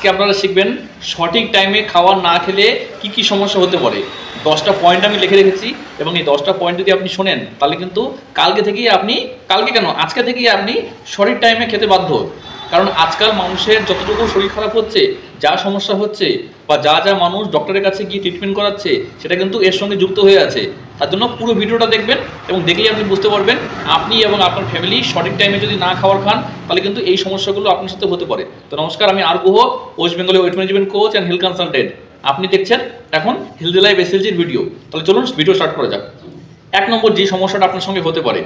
আজকে আপনারা শিখবেন সঠিক টাইমে খাবার না খেলে কি কি সমস্যা হতে পারে। 10টা পয়েন্ট আমি লিখে রেখেছি এবং এই 10টা পয়েন্ট যদি আপনি শোনেন তাহলে কিন্তু আজকে থেকেই আপনি সঠিক টাইমে খেতে বাধ্য। কারণ আজকাল মানুষের যতটুকু শরীর খারাপ হচ্ছে, যা সমস্যা হচ্ছে বা যা যা মানুষ ডক্টরের কাছে গিয়ে ট্রিটমেন্ট করাচ্ছে সেটা কিন্তু এর সঙ্গে যুক্ত হয়ে আছে। তার জন্য পুরো ভিডিওটা দেখবেন এবং দেখলেই আপনি বুঝতে পারবেন আপনি এবং আপনার ফ্যামিলি সঠিক টাইমে যদি না খাবার খান তাহলে কিন্তু এই সমস্যাগুলো আপনার সাথে হতে পারে। তো নমস্কার, আমি আর গুহ, ওয়েস্ট বেঙ্গলের wait management coach and health consultant. আপনি দেখছেন এখন হেলদি লাইফ এসএলজির ভিডিও। তাহলে চলুন ভিডিও স্টার্ট করা যাক। 1 নম্বর যে সমস্যাটা আপনার সঙ্গে হতে পারে,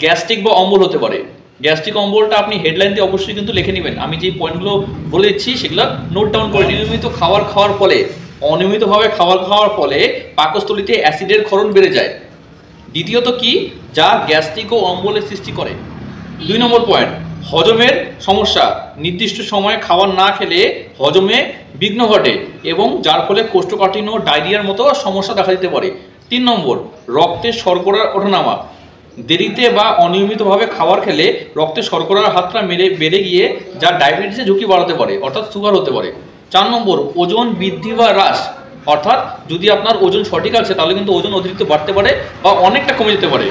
গ্যাস্ট্রিক বা অম্বল হতে পারে। গ্যাস্ট্রিক অম্বলটা আপনি হেডলাইন দিয়ে অবশ্যই কিন্তু লিখে নেবেন। আমি যে পয়েন্টগুলো বলে দিচ্ছি সেগুলো নোট ডাউন করে। নিয়মিত খাবার খাওয়ার ফলে, অনিয়মিতভাবে খাবার খাওয়ার ফলে পাকস্থলীতে অ্যাসিডের ক্ষরণ বেড়ে যায়। দ্বিতীয়ত কি, যা গ্যাস্ট্রিক ও অম্বলের সৃষ্টি করে। 2 নম্বর পয়েন্ট, হজমের সমস্যা। নির্দিষ্ট সময়ে খাবার না খেলে হজমে বিঘ্ন ঘটে এবং যার ফলে কোষ্ঠকাঠিন্য, ডায়রিয়ার মতো সমস্যা দেখা দিতে পারে। 3 নম্বর, রক্তের শর্করার ওঠানামা। দেরিতে বা অনিয়মিতভাবে খাবার খেলে রক্তে শর্করার হারটা বেড়ে গিয়ে যা ডায়াবেটিসের ঝুঁকি বাড়াতে পারে, অর্থাৎ সুগার হতে পারে। 4 নম্বর, ওজন বৃদ্ধি বা হ্রাস। অর্থাৎ যদি আপনার ওজন সঠিক আছে তাহলে কিন্তু ওজন অতিরিক্ত বাড়তে পারে বা অনেকটা কমে যেতে পারে।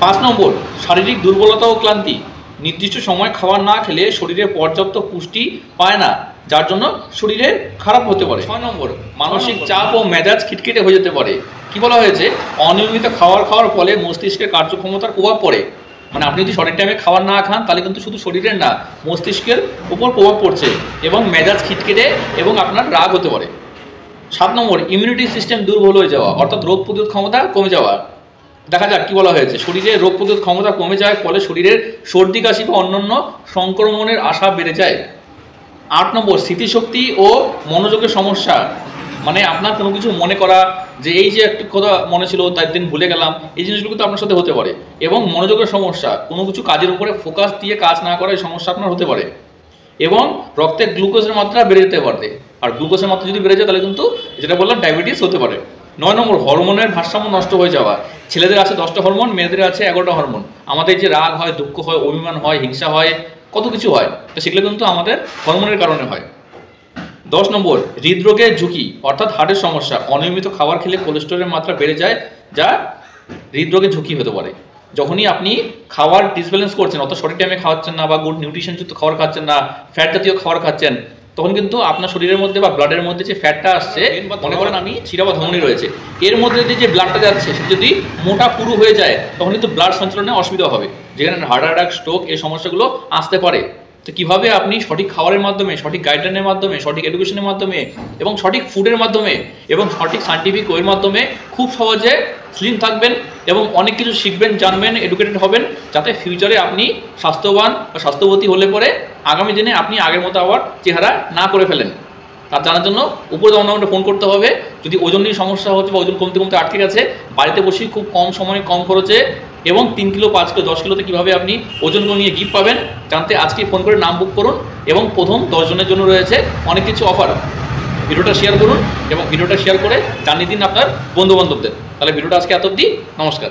5 নম্বর, শারীরিক দুর্বলতা ও ক্লান্তি। নির্দিষ্ট সময় খাবার না খেলে শরীরে পর্যাপ্ত পুষ্টি পায় না, যার জন্য শরীরে খারাপ হতে পারে। 6 নম্বর, মানসিক চাপ ও মেজাজ খিটখিটে হয়ে যেতে পারে। কি বলা হয়েছে, অনিয়মিত খাবার খাওয়ার ফলে মস্তিষ্কের কার্যক্ষমতার প্রভাব পড়ে। মানে আপনি যদি সঠিক টাইমে খাবার না খান তাহলে কিন্তু শুধু শরীরের না, মস্তিষ্কের উপর প্রভাব পড়ছে এবং মেজাজ খিটখিটে এবং আপনার রাগ হতে পারে। 7 নম্বর, ইমিউনিটি সিস্টেম দুর্বল হয়ে যাওয়া, অর্থাৎ রোগ প্রতিরোধ ক্ষমতা কমে যাওয়া। দেখা যাক কি বলা হয়েছে, শরীরে রোগ প্রতিরোধ ক্ষমতা কমে যায় ফলে শরীরের সর্দি কাশি বা অন্যান্য সংক্রমণের আশা বেড়ে যায়। 8 নম্বর, স্মৃতিশক্তি ও মনোযোগের সমস্যা। মানে আপনার কোনো কিছু মনে করা, যে এই যে একটা কথা মনে ছিল তার দিন ভুলে গেলাম, এই জিনিসগুলো কিন্তু আপনার সাথে হতে পারে। এবং মনোযোগের সমস্যা, কোনো কিছু কাজের উপরে ফোকাস দিয়ে কাজ না করার সমস্যা আপনার হতে পারে। এবং রক্তে গ্লুকোজের মাত্রা বেড়ে যেতে পারে, আর গ্লুকোজের মাত্রা যদি বেড়ে যায় তাহলে কিন্তু যেটা বললাম ডায়াবেটিস হতে পারে। 9 নম্বর, হরমোনের ভারসাম্য নষ্ট হয়ে যাওয়া। ছেলেদের আছে 10টা হরমোন, মেয়েদের আছে 11টা হরমোন। আমাদের যে রাগ হয়, দুঃখ হয়, অভিমান হয়, হিংসা হয়, কত কিছু হয়, তো সেগুলো কিন্তু আমাদের হরমোনের কারণে হয়। 10 নম্বর, হৃদরোগের ঝুঁকি, অর্থাৎ হার্টের সমস্যা। অনিয়মিত খাবার খেলে কোলেস্টেরলের মাত্রা বেড়ে যায়, যা হৃদরোগের ঝুঁকি হতে পারে। যখনই আপনি খাবার ডিসব্যালেন্স করছেন, অর্থাৎ সঠিক টাইমে খাওয়াচ্ছেন না বা গুড নিউট্রিশনযুক্ত খাবার খাচ্ছেন না, ফ্যাট জাতীয় খাবার খাচ্ছেন, তখন কিন্তু আপনার শরীরের মধ্যে বা ব্লাডের মধ্যে যে ফ্যাটটা আসছে, মনে করেন আমি শিরা বা ধমনী রয়েছে, এর মধ্যে যে ব্লাডটা যাচ্ছে সেটা যদি মোটা পুরু হয়ে যায় তখন কিন্তু ব্লাড সঞ্চালনে অসুবিধা হবে, যেখানে হার্ট অ্যাটাক, স্ট্রোক এই সমস্যাগুলো আসতে পারে। তো কীভাবে আপনি সঠিক খাবারের মাধ্যমে, সঠিক গাইডলাইনের মাধ্যমে, সঠিক এডুকেশনের মাধ্যমে এবং সঠিক ফুডের মাধ্যমে এবং সঠিক সায়েন্টিফিক ওয়ের মাধ্যমে খুব সহজে স্লিম থাকবেন এবং অনেক কিছু শিখবেন, জানবেন, এডুকেটেড হবেন, যাতে ফিউচারে আপনি স্বাস্থ্যবান বা স্বাস্থ্যবতী হলে পরে আগামী দিনে আপনি আগের মতো আবার চেহারা না করে ফেলেন। তার জানার জন্য উপরে দেওয়া নম্বরে ফোন করতে হবে। যদি ওজন নিয়ে সমস্যা হচ্ছে বা ওজন কমতে কমতে আটকে গেছে, বাড়িতে বসেই খুব কম সময়ে কম খরচে এবং 3 কিলো, 5 কিলো, 10 কিলোতে কীভাবে আপনি ওজন কমিয়ে গিফট পাবেন জানতে আজকে ফোন করে নাম বুক করুন এবং প্রথম 10 জনের জন্য রয়েছে অনেক কিছু অফার। ভিডিওটা শেয়ার করুন এবং ভিডিওটা শেয়ার করে জানিয়ে দিন আপনার বন্ধুবান্ধবদের। তাহলে ভিডিওটা আজকে এত অবধি, নমস্কার।